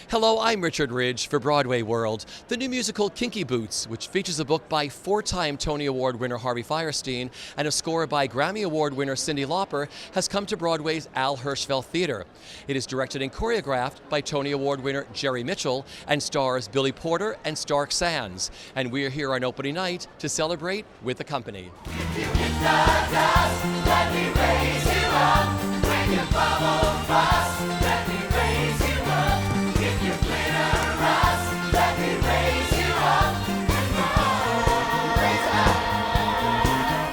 Hello, I'm Richard Ridge for BroadwayWorld. The new musical Kinky Boots, which features a book by four-time Tony Award winner Harvey Fierstein and a score by Grammy Award winner Cyndi Lauper, has come to Broadway's Al Hirschfeld Theater. It is directed and choreographed by Tony Award winner Jerry Mitchell and stars Billy Porter and Stark Sands. And we are here on opening night to celebrate with the company. If you hit the dust, let me raise you up. When you bubble bust, let me raise you up. If you glitter rust, let me raise you up. Raise up,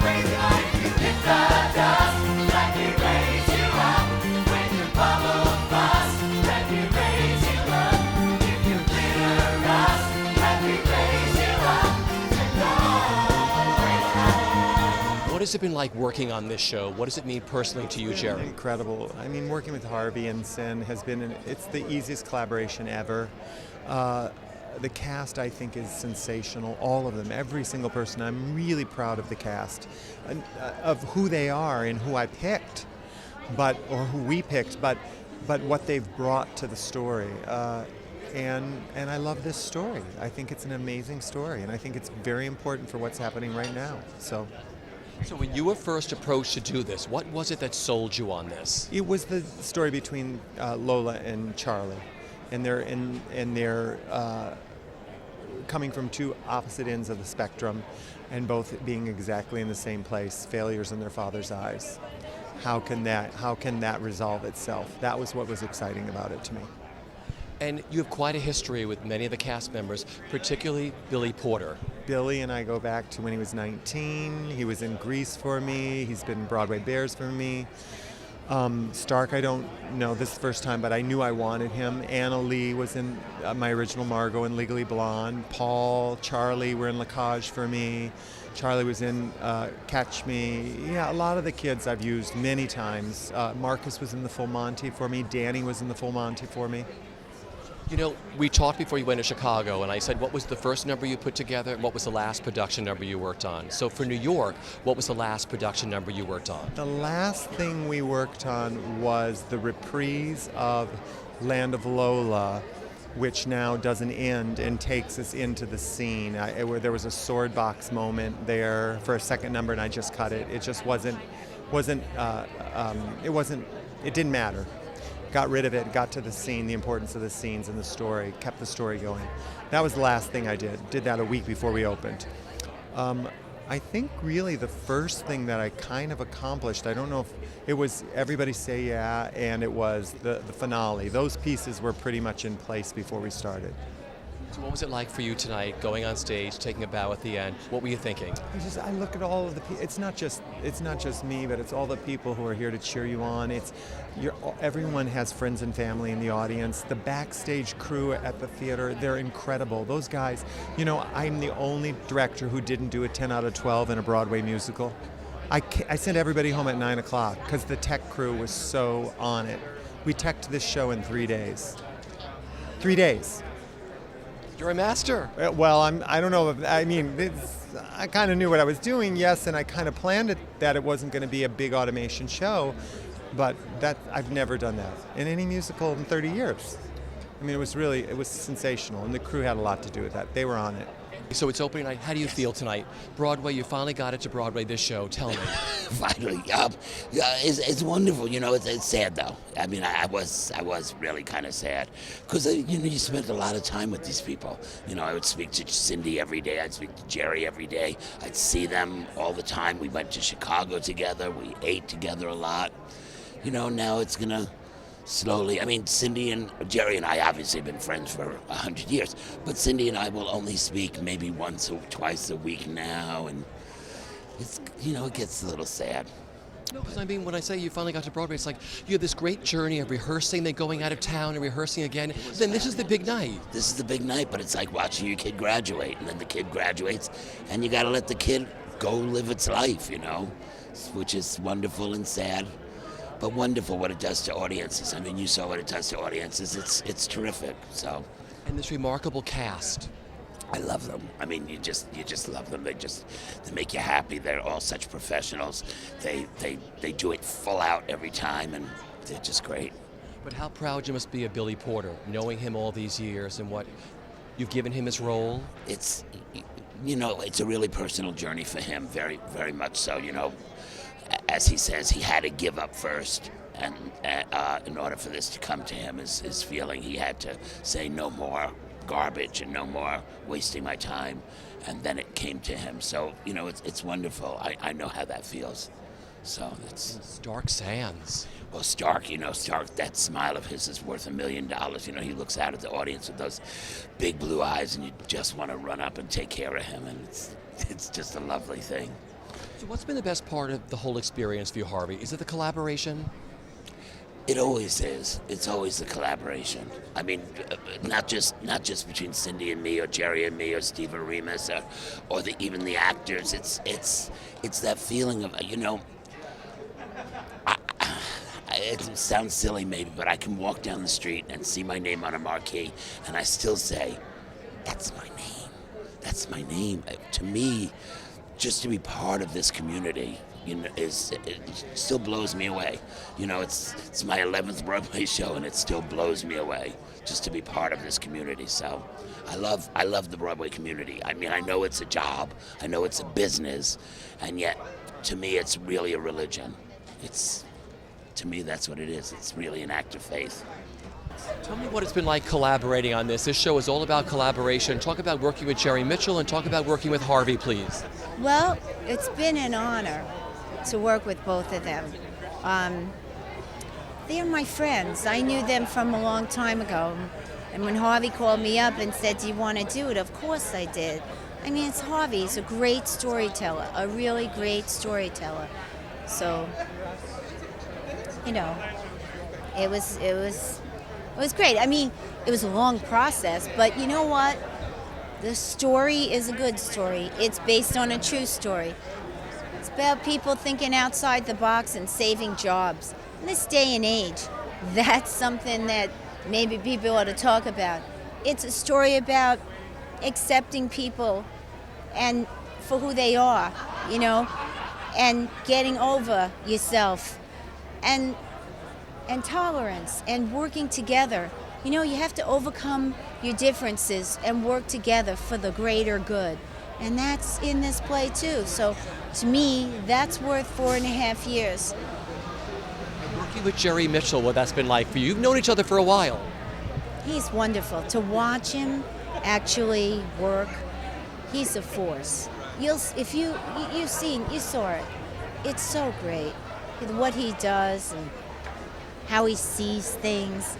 raise up. If you hit the dust, let me raise you up. When you bubble bust, let me raise you up. If you glitter rust, let me raise you up. What has it been like working on this show? What does it mean personally to you, Jerry? Incredible. I mean, working with Harvey and Sin has been, it's the easiest collaboration ever. The cast, I think, is sensational. All of them, every single person. I'm really proud of the cast, of who they are and who I picked, or who we picked, but what they've brought to the story. And I love this story. I think it's an amazing story, and I think it's very important for what's happening right now. So when you were first approached to do this, what was it that sold you on this? it was the story between Lola and Charlie, and they're coming from two opposite ends of the spectrum, and both being exactly in the same place, failures in their father's eyes. How can that resolve itself? That was what was exciting about it to me. And you have quite a history with many of the cast members, particularly Billy Porter. Billy and I go back to when he was 19. He was in Grease for me. He's been in Broadway Bears for me. Stark, I don't know this first time, but I knew I wanted him. Annaleigh was in my original Margot in Legally Blonde. Paul, Charlie were in La Cage for me. Charlie was in Catch Me. Yeah, a lot of the kids I've used many times. Marcus was in The Full Monty for me. Danny was in The Full Monty for me. You know, we talked before you went to Chicago, and I said, what was the first number you put together, and what was the last production number you worked on? So for New York, what was the last production number you worked on? The last thing we worked on was the reprise of Land of Lola, which now doesn't end and takes us into the scene. Where there was a sword box moment there for a second number, and I just cut it. It just wasn't. It didn't matter. Got rid of it, got to the scene, the importance of the scenes and the story, kept the story going. That was the last thing I did. Did that a week before we opened. I think really the first thing that I kind of accomplished, I don't know if it was Everybody Say Yeah, and it was the finale. Those pieces were pretty much in place before we started. So what was it like for you tonight, going on stage, taking a bow at the end? What were you thinking? I look at all of the people. It's not just me, but it's all the people who are here to cheer you on. Everyone has friends and family in the audience. The backstage crew at the theater, they're incredible. Those guys, you know, I'm the only director who didn't do a 10 out of 12 in a Broadway musical. I sent everybody home at 9 o'clock because the tech crew was so on it. We teched this show in 3 days. 3 days. You're a master. Well, I don't know. I kind of knew what I was doing, yes, and I kind of planned it that it wasn't going to be a big automation show, but I've never done that in any musical in 30 years. I mean, it was sensational, and the crew had a lot to do with that. They were on it. So it's opening night. How do you feel tonight? Broadway, you finally got it to Broadway, this show. Tell me. Finally, yeah, it's wonderful. You know, it's sad though. I mean, I was really kind of sad because you spent a lot of time with these people. You know, I would speak to Cyndi every day. I'd speak to Jerry every day. I'd see them all the time. We went to Chicago together. We ate together a lot. You know, now it's gonna slowly. I mean, Cyndi and Jerry and I obviously have been friends for 100 years, but Cyndi and I will only speak maybe once or twice a week now, and it's, you know, it gets a little sad. No, because I mean, when I say you finally got to Broadway, it's like you have this great journey of rehearsing, then going out of town and rehearsing again. Then this is the big night. This is the big night, but it's like watching your kid graduate, and then the kid graduates, and you got to let the kid go live its life, you know, which is wonderful and sad. But wonderful what it does to audiences. I mean, you saw what it does to audiences. It's terrific. So, and this remarkable cast. I love them. I mean, you just love them. They make you happy. They're all such professionals. They do it full out every time, and they're just great. But how proud you must be of Billy Porter, knowing him all these years and what you've given him his role. It's, you know, it's a really personal journey for him, very, very much so. You know, as he says, he had to give up first, and in order for this to come to him, his feeling, he had to say no more garbage and no more wasting my time, and then it came to him. So, you know, it's wonderful. I know how that feels. So that's Stark Sands. well, Stark. You know, Stark. That smile of his is worth $1 million. You know, he looks out at the audience with those big blue eyes, and you just want to run up and take care of him, and it's just a lovely thing. So what's been the best part of the whole experience for you, Harvey? Is it the collaboration? It always is. It's always the collaboration. I mean, not just between Cindy and me, or Jerry and me, or Steve and Remus, or even the actors. It's that feeling of, you know. It sounds silly maybe, but I can walk down the street and see my name on a marquee, and I still say, "That's my name. That's my name." To me, just to be part of this community, you know, it still blows me away. You know, it's my 11th Broadway show, and it still blows me away just to be part of this community. So I love the Broadway community. I mean, I know it's a job, I know it's a business, and yet to me it's really a religion. To me, that's what it is. It's really an act of faith. Tell me what it's been like collaborating on this. This show is all about collaboration. Talk about working with Jerry Mitchell and talk about working with Harvey, please. Well, it's been an honor to work with both of them. They're my friends. I knew them from a long time ago. And when Harvey called me up and said, "Do you want to do it?" Of course I did. I mean, it's Harvey. He's a great storyteller, a really great storyteller. So, you know, it was great. I mean, it was a long process, but you know what? The story is a good story. It's based on a true story. It's about people thinking outside the box and saving jobs. In this day and age, that's something that maybe people ought to talk about. It's a story about accepting people and for who they are, you know, and getting over yourself. And tolerance and working together. You know, you have to overcome your differences and work together for the greater good. And that's in this play too. So to me, that's worth 4.5 years. Working with Jerry Mitchell, what that's been like for you. You've known each other for a while. He's wonderful. To watch him actually work, he's a force. You saw it. It's so great. What he does and how he sees things.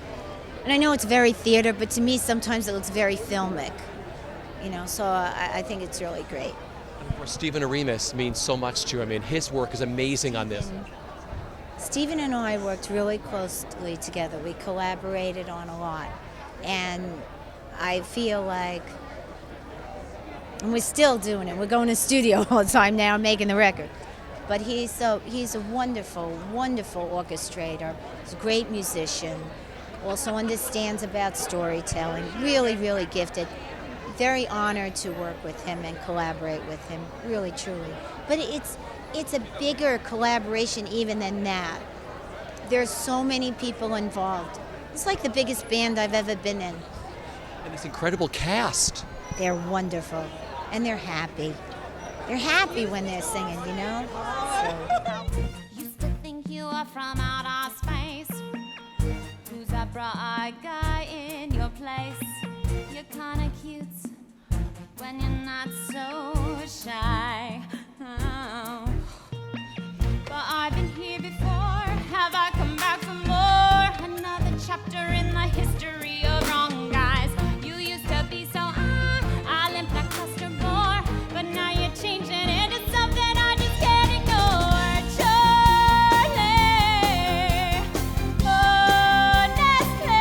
And I know it's very theater, but to me sometimes it looks very filmic. You know, so I think it's really great. And of course, Stephen Remus means so much to you. I mean, his work is amazing on this. Stephen and I worked really closely together. We collaborated on a lot. And I feel like, and we're still doing it. We're going to the studio all the time now, making the record. But he's a wonderful, wonderful orchestrator. He's a great musician. Also understands about storytelling. Really, really gifted. Very honored to work with him and collaborate with him. Really, truly. But it's a bigger collaboration even than that. There's so many people involved. It's like the biggest band I've ever been in. And this incredible cast. They're wonderful. And they're happy. They're happy when they're singing, you know? So. Used to think you were from outer space. Who's that bright guy in your place? You're kinda cute when you're not so shy. Oh. But I've been here before. Have I come back for more? Another chapter in the history of wrong guys. You used to be so I limped like custard more, but now you're changing into something I just can't ignore. Charlie, honestly,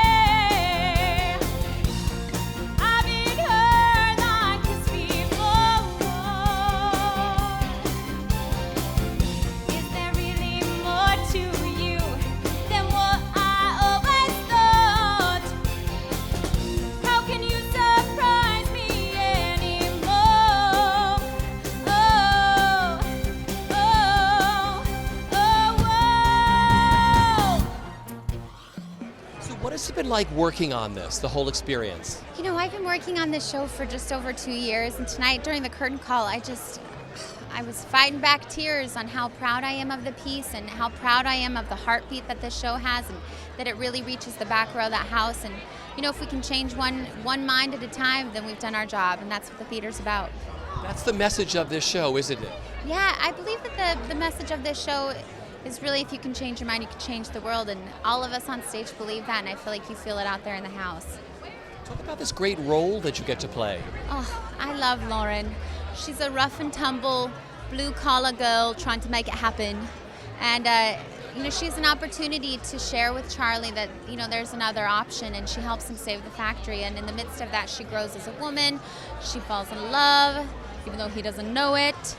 I've been hurt like this before. been like working on this, the whole experience? You know, I've been working on this show for just over 2 years, and tonight during the curtain call, I was fighting back tears on how proud I am of the piece and how proud I am of the heartbeat that this show has, and that it really reaches the back row of that house. And you know, if we can change one mind at a time, then we've done our job, and that's what the theater's about. That's the message of this show, isn't it? Yeah, I believe that the message of this show is really, if you can change your mind, you can change the world, and all of us on stage believe that, and I feel like you feel it out there in the house. Talk about this great role that you get to play. Oh, I love Lauren. She's a rough and tumble, blue-collar girl trying to make it happen. And, you know, she has an opportunity to share with Charlie that, you know, there's another option, and she helps him save the factory. And in the midst of that, she grows as a woman. She falls in love, even though he doesn't know it.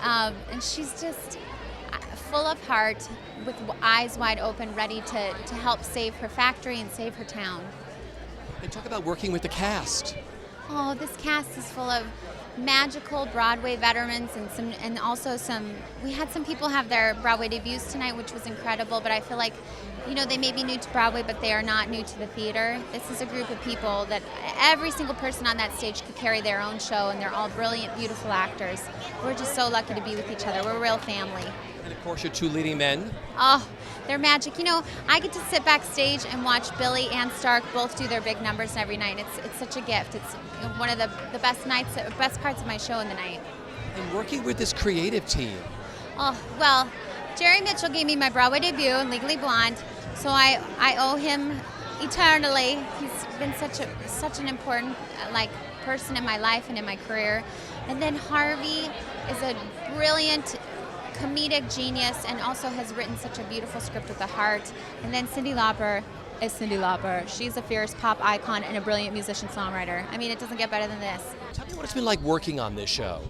And she's just full of heart, with eyes wide open, ready to help save her factory and save her town. And talk about working with the cast. Oh, this cast is full of magical Broadway veterans, and also we had some people have their Broadway debuts tonight, which was incredible, but I feel like, you know, they may be new to Broadway, but they are not new to the theater. This is a group of people that every single person on that stage could carry their own show, and they're all brilliant, beautiful actors. We're just so lucky to be with each other. We're a real family. And of course, your two leading men. Oh, they're magic. You know, I get to sit backstage and watch Billy and Stark both do their big numbers every night. It's such a gift. It's one of the best parts of my show in the night. And working with this creative team. Oh, well, Jerry Mitchell gave me my Broadway debut in Legally Blonde, so I owe him eternally. He's been such an important person in my life and in my career. And then Harvey is a brilliant comedic genius, and also has written such a beautiful script with a heart. And then Cyndi Lauper is Cyndi Lauper. She's a fierce pop icon and a brilliant musician-songwriter. I mean, it doesn't get better than this. Tell me what it's been like working on this show.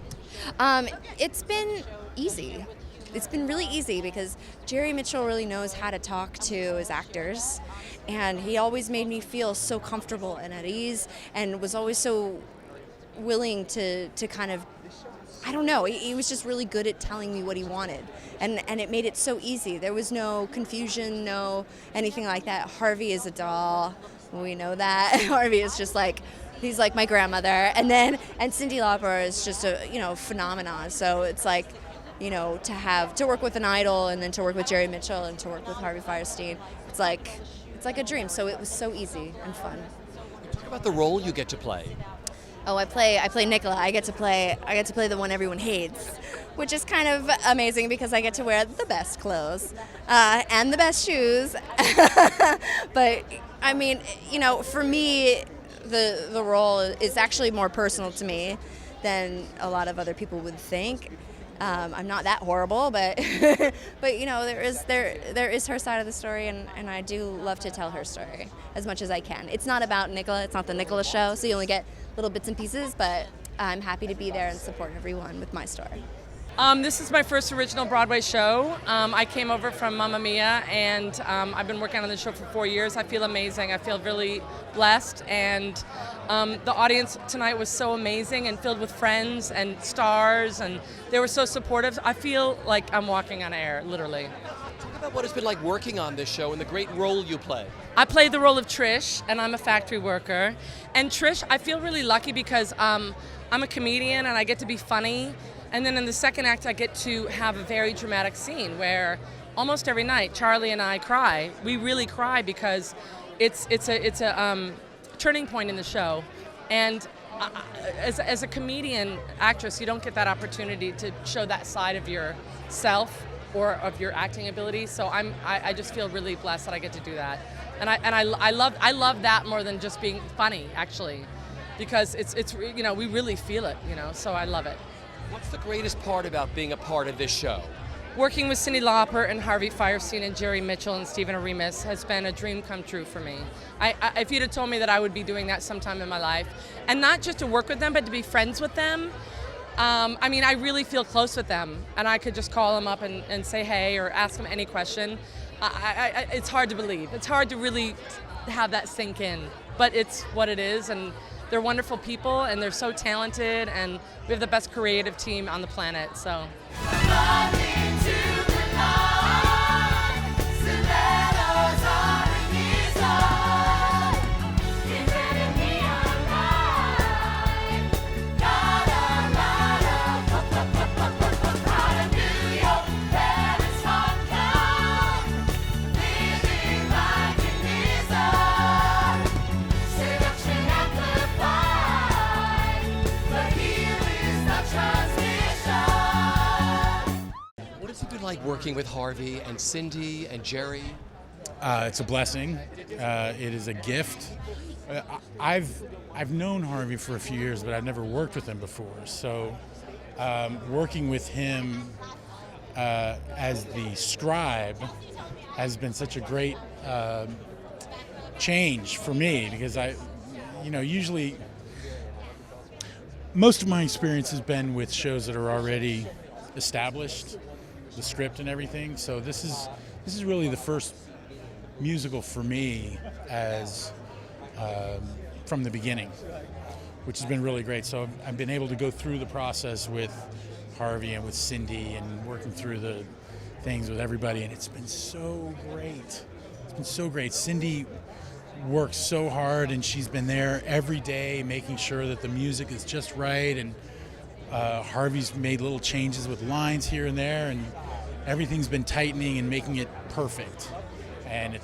It's been easy. It's been really easy because Jerry Mitchell really knows how to talk to his actors, and he always made me feel so comfortable and at ease, and was always so willing to kind of, I don't know, he was just really good at telling me what he wanted, and it made it so easy. There was no confusion, no anything like that. Harvey is a doll, we know that. Harvey is just like, he's like my grandmother, and Cyndi Lauper is just a, you know, phenomenon. So it's like, you know, to work with an idol, and then to work with Jerry Mitchell, and to work with Harvey Fierstein, it's like a dream. So it was so easy and fun. Talk about the role you get to play. Oh, I play Nicola. I get to play the one everyone hates, which is kind of amazing because I get to wear the best clothes and the best shoes. But I mean, you know, for me, the role is actually more personal to me than a lot of other people would think. I'm not that horrible, but but you know, there is her side of the story, and I do love to tell her story as much as I can. It's not about Nicola. It's not the Nicola show, so you only get little bits and pieces, but I'm happy to be there and support everyone with my story. This is my first original Broadway show. I came over from Mamma Mia, and I've been working on the show for 4 years. I feel amazing. I feel really blessed, and the audience tonight was so amazing and filled with friends and stars, and they were so supportive. I feel like I'm walking on air, literally. Talk about what it's been like working on this show and the great role you play. I play the role of Trish, and I'm a factory worker. And Trish, I feel really lucky because I'm a comedian and I get to be funny. And then in the second act, I get to have a very dramatic scene where almost every night, Charlie and I cry. We really cry because it's a turning point in the show. And as a comedian actress, you don't get that opportunity to show that side of yourself or of your acting ability. So I just feel really blessed that I get to do that. And I love that more than just being funny, actually, because it's you know, we really feel it, you know. So I love it. What's the greatest part about being a part of this show? Working with Cyndi Lauper and Harvey Fierstein and Jerry Mitchell and Stephen Aremus has been a dream come true for me. If you'd have told me that I would be doing that sometime in my life, and not just to work with them, but to be friends with them, I mean, I really feel close with them, and I could just call them up and say hey or ask them any question. It's hard to believe. It's hard to really have that sink in, but it's what it is, and they're wonderful people, and they're so talented, and we have the best creative team on the planet, so. Stilettos are in his eyes. like working with Harvey and Cindy and Jerry? It's a blessing. It is a gift. I've known Harvey for a few years, but I've never worked with him before. So working with him as the scribe has been such a great change for me, because usually most of my experience has been with shows that are already established, the script and everything. So this is really the first musical for me as from the beginning, which has been really great. So I've been able to go through the process with Harvey and with Cindy and working through the things with everybody, and it's been so great. It's been so great. Cindy works so hard, and she's been there every day making sure that the music is just right, and Harvey's made little changes with lines here and there, and everything's been tightening and making it perfect. And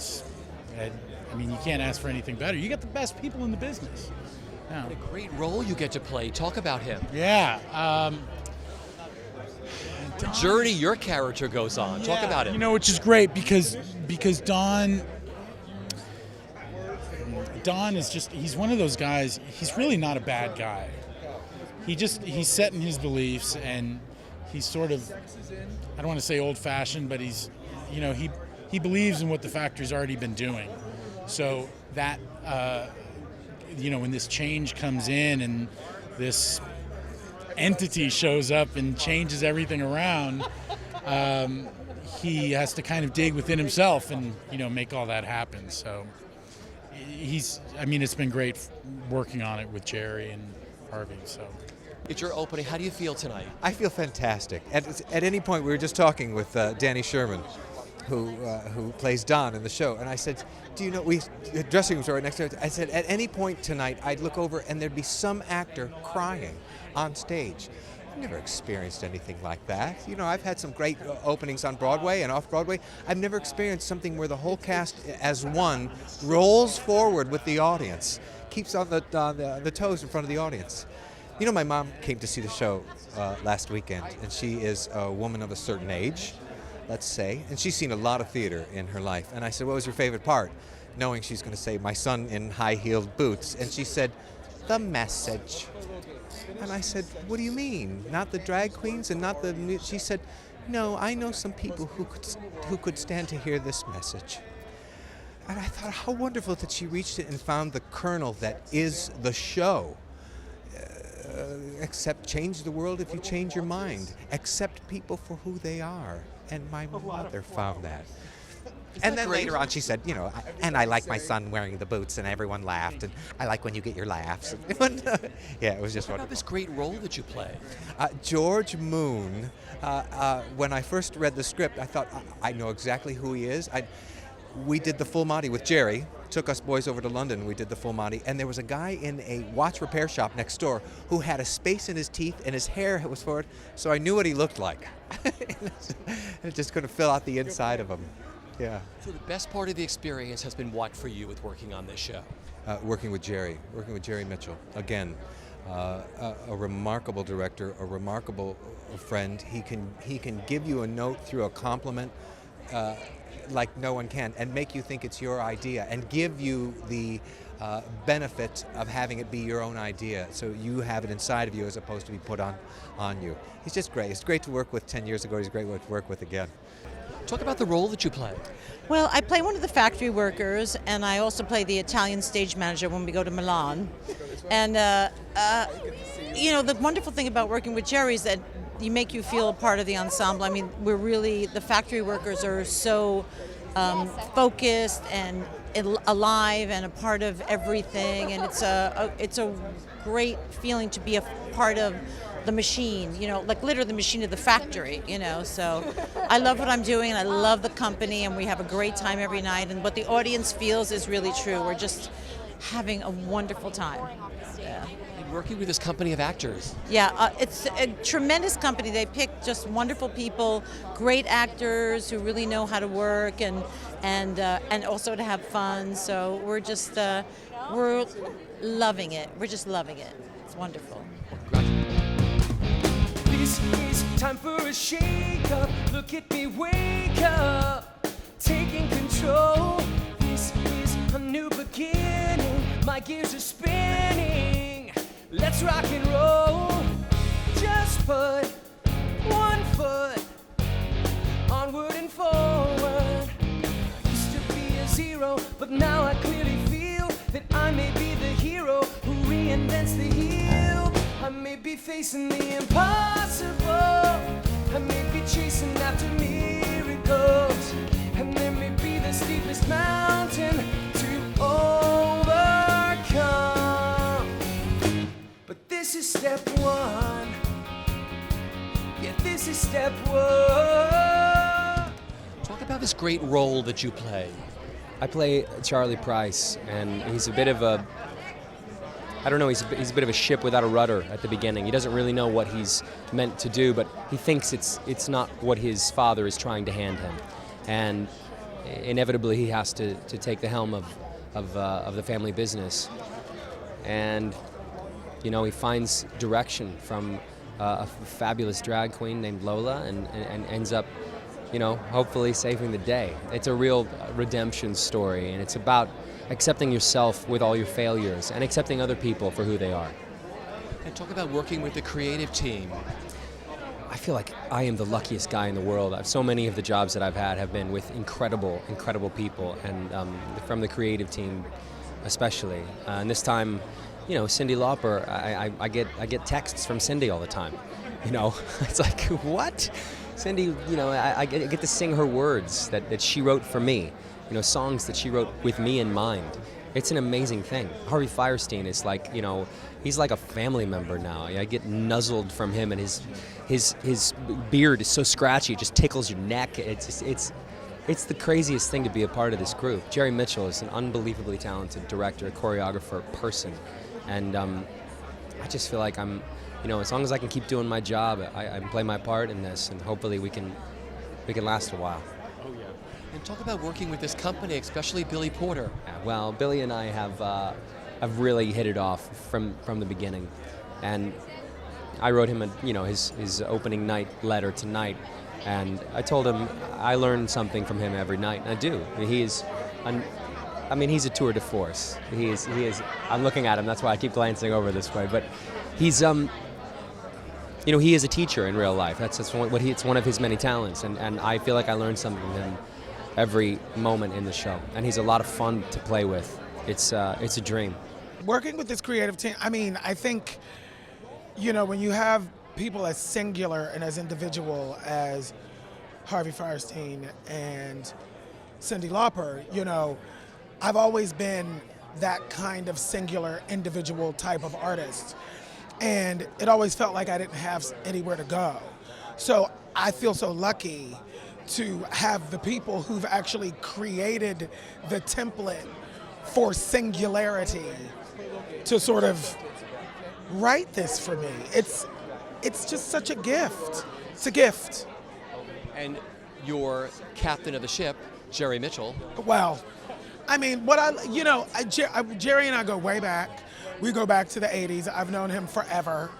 you can't ask for anything better. You got the best people in the business. Yeah. What a great role you get to play. Talk about him. Yeah. The journey your character goes on. Talk about him. Which is great because Don is he's one of those guys. He's really not a bad guy. He's set in his beliefs, and he's sort of, I don't want to say old-fashioned, but he believes in what the factory's already been doing. So that when this change comes in and this entity shows up and changes everything around, he has to kind of dig within himself and make all that happen. So it's been great working on it with Jerry and Harvey. So it's your opening. How do you feel tonight? I feel fantastic. At any point, we were just talking with Danny Sherman, who plays Don in the show, and I said, the dressing rooms are right next to it. I said, at any point tonight, I'd look over and there'd be some actor crying on stage. I've never experienced anything like that. I've had some great openings on Broadway and off Broadway. I've never experienced something where the whole cast as one rolls forward with the audience, keeps on the toes in front of the audience. My mom came to see the show last weekend, and she is a woman of a certain age, let's say, and she's seen a lot of theater in her life. And I said, what was your favorite part? Knowing she's going to say, my son in high-heeled boots. And she said, the message. And I said, what do you mean? Not the drag queens and not the... She said, no, I know some people who could stand to hear this message. And I thought, how wonderful that she reached it and found the kernel that is the show. Accept, change the world if you change your mind. Accept people for who they are. And my mother found that. And then later on she said, and I like my son wearing the boots, and everyone laughed, and I like when you get your laughs. Yeah, it was just wonderful. What about this great role that you play? George Moon, when I first read the script, I thought, I know exactly who he is. We did the full Monty with Jerry, took us boys over to London, we did the full Monty, and there was a guy in a watch repair shop next door who had a space in his teeth and his hair was forward, so I knew what he looked like. It just couldn't fill out the inside of him. Yeah. So the best part of the experience has been what for you with working on this show? Working with Jerry Mitchell. Again, a remarkable director, a remarkable friend. He can give you a note through a compliment like no one can, and make you think it's your idea, and give you the benefit of having it be your own idea, so you have it inside of you as opposed to be put on you. He's just great. It's great to work with 10 years ago. He's great to work with again. Talk about the role that you play. Well, I play one of the factory workers, and I also play the Italian stage manager when we go to Milan. And, the wonderful thing about working with Jerry is that you make you feel a part of the ensemble. I mean, the factory workers are so focused and alive and a part of everything, and it's a great feeling to be a part of the machine, like literally the machine of the factory, so I love what I'm doing, and I love the company, and we have a great time every night, and what the audience feels is really true. We're just having a wonderful time. Yeah. And working with this company of actors. Yeah, it's a tremendous company. They pick just wonderful people, great actors who really know how to work and also to have fun. So we're just we're loving it. We're just loving it. It's wonderful. Congratulations. This is time for a shake-up. Look at me wake up, taking control. This is a new beginning. My gears are spinning. Let's rock and roll. Just put one foot onward and forward. I used to be a zero, but now I clearly feel that I may be the hero who reinvents the heel. I may be facing the impossible. I may be chasing after miracles. And there may be the steepest mountain to overcome. But this is step one. Yeah, this is step one. Talk about this great role that you play. I play Charlie Price, and he's a bit of a, I don't know, he's a bit of a ship without a rudder at the beginning. He doesn't really know what he's meant to do, but he thinks it's not what his father is trying to hand him. And inevitably he has to take the helm of the family business. And, you know, he finds direction from a fabulous drag queen named Lola and ends up, you know, hopefully saving the day. It's a real redemption story, and it's about accepting yourself with all your failures and accepting other people for who they are. And talk about working with the creative team. I feel like I am the luckiest guy in the world. So many of the jobs that I've had have been with incredible, incredible people, and from the creative team especially. And this time, you know, Cyndi Lauper, I get texts from Cyndi all the time. You know, it's like, what? Cyndi, you know, I get to sing her words that she wrote for me, you know, songs that she wrote with me in mind. It's an amazing thing. Harvey Fierstein is like, you know, he's like a family member now. I get nuzzled from him, and his beard is so scratchy, it just tickles your neck. It's the craziest thing to be a part of this group. Jerry Mitchell is an unbelievably talented director, choreographer, person, and I just feel like I'm, you know, as long as I can keep doing my job, I can play my part in this, and hopefully we can last a while. Oh yeah. And talk about working with this company, especially Billy Porter. Yeah, well, Billy and I have really hit it off from the beginning, and I wrote him his opening night letter tonight, and I told him I learn something from him every night, and I do. He's a tour de force. He is. I'm looking at him. That's why I keep glancing over this way, but he's you know, he is a teacher in real life. It's one of his many talents, and I feel like I learn something from him every moment in the show. And he's a lot of fun to play with. It's a dream. Working with this creative team, I mean, I think, you know, when you have people as singular and as individual as Harvey Fierstein and Cyndi Lauper, you know, I've always been that kind of singular individual type of artist. And it always felt like I didn't have anywhere to go. So I feel so lucky to have the people who've actually created the template for singularity to sort of write this for me. It's just such a gift. It's a gift. And your captain of the ship, Jerry Mitchell. Well, I mean, Jerry and I go way back. We go back to the 80s. I've known him forever.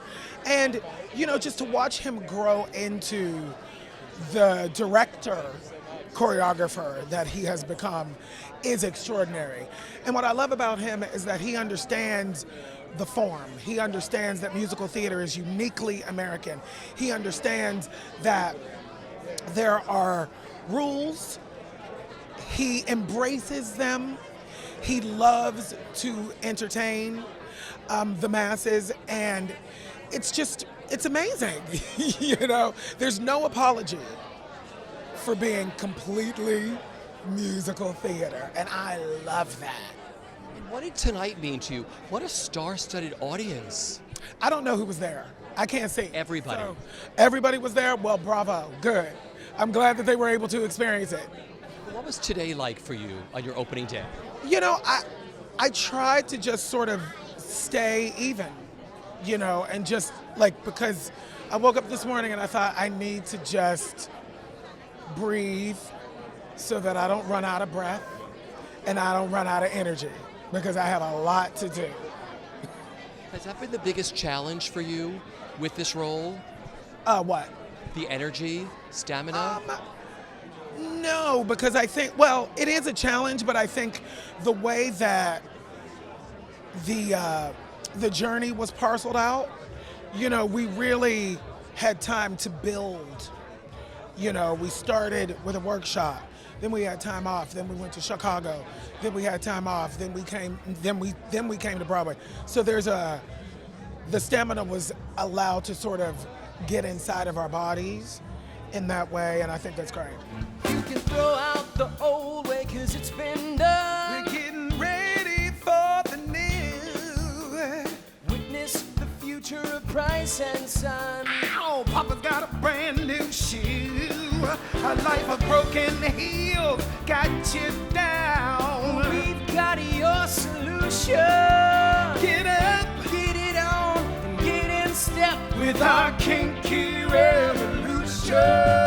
And, you know, just to watch him grow into the director, choreographer that he has become is extraordinary. And what I love about him is that he understands the form. He understands that musical theater is uniquely American. He understands that there are rules. He embraces them. He loves to entertain the masses, and it's amazing. You know, there's no apology for being completely musical theater, and I love that. And what did tonight mean to you? What a star-studded audience. I don't know who was there. I can't see. Everybody. So, everybody was there? Well, bravo. Good. I'm glad that they were able to experience it. What was today like for you on your opening day? You know, I tried to just sort of stay even, you know, and just because I woke up this morning and I thought I need to just breathe so that I don't run out of breath and I don't run out of energy, because I have a lot to do. Has that been the biggest challenge for you with this role? What? The energy, stamina? No, because I think, well, it is a challenge, but I think the way that the journey was parceled out, you know, we really had time to build. You know, we started with a workshop, then we had time off, then we went to Chicago, then we had time off, then we came to Broadway. So the stamina was allowed to sort of get inside of our bodies in that way, and I think that's great. You can throw out the old way 'cause it's been done. We're getting ready for the new. Witness the future of Price and Son. Ow, Papa's got a brand new shoe. A life of broken heels got you down. We've got your solution. Get up, get it on, and get in step with our kinky revolution.